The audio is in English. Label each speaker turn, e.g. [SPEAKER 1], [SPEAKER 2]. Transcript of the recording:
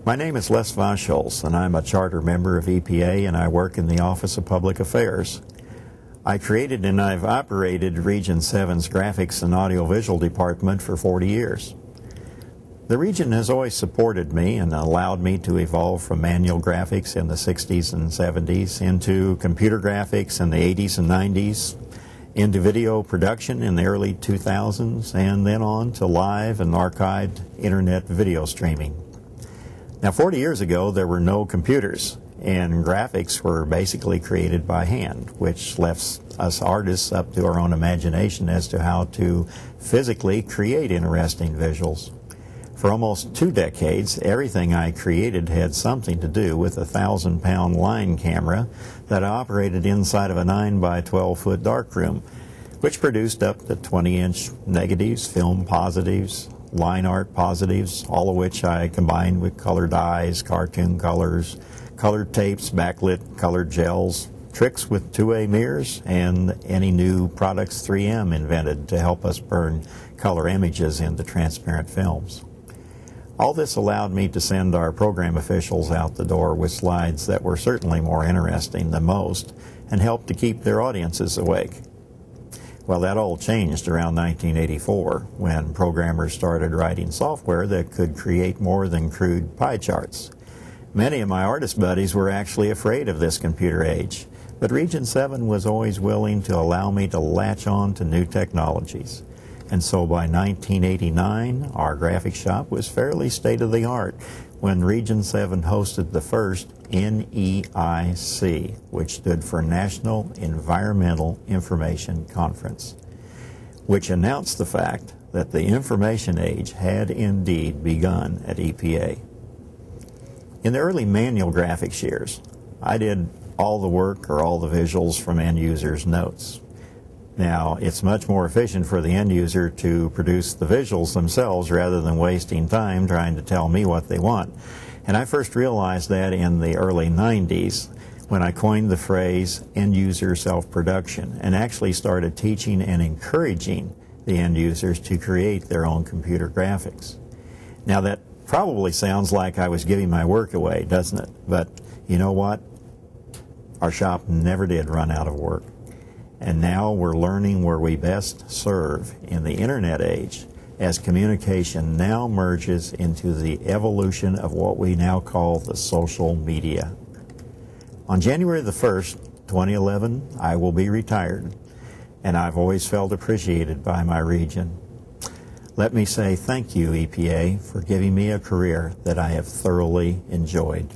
[SPEAKER 1] My name is Les Vaschholz, and I'm a charter member of EPA, and I work in the Office of Public Affairs. I created and I've operated Region 7's Graphics and Audiovisual Department for 40 years. The region has always supported me and allowed me to evolve from manual graphics in the 60s and 70s into computer graphics in the 80s and 90s, into video production in the early 2000s, and then on to live and archived internet video streaming. Now, 40 years ago, there were no computers, and graphics were basically created by hand, which left us artists up to our own imagination as to how to physically create interesting visuals. For almost 2 decades, everything I created had something to do with a 1,000-pound line camera that operated inside of a 9 by 12-foot darkroom, which produced up to 20-inch negatives, film positives, line art positives, all of which I combined with colored dyes, cartoon colors, colored tapes, backlit colored gels, tricks with 2A mirrors, and any new products 3M invented to help us burn color images into transparent films. All this allowed me to send our program officials out the door with slides that were certainly more interesting than most and helped to keep their audiences awake. Well, that all changed around 1984 when programmers started writing software that could create more than crude pie charts. Many of my artist buddies were actually afraid of this computer age, but Region 7 was always willing to allow me to latch on to new technologies. And so by 1989, our graphic shop was fairly state-of-the-art when Region 7 hosted the first NEIC, which stood for National Environmental Information Conference, which announced the fact that the information age had indeed begun at EPA. In the early manual graphics years, I did all the work or all the visuals from end users' notes. Now, it's much more efficient for the end user to produce the visuals themselves rather than wasting time trying to tell me what they want. And I first realized that in the early 90s when I coined the phrase end user self-production and actually started teaching and encouraging the end users to create their own computer graphics. Now, that probably sounds like I was giving my work away, doesn't it? But you know what? Our shop never did run out of work. And now we're learning where we best serve in the internet age as communication now merges into the evolution of what we now call the social media. On January the 1st, 2011, I will be retired, and I've always felt appreciated by my region. Let me say thank you, EPA, for giving me a career that I have thoroughly enjoyed.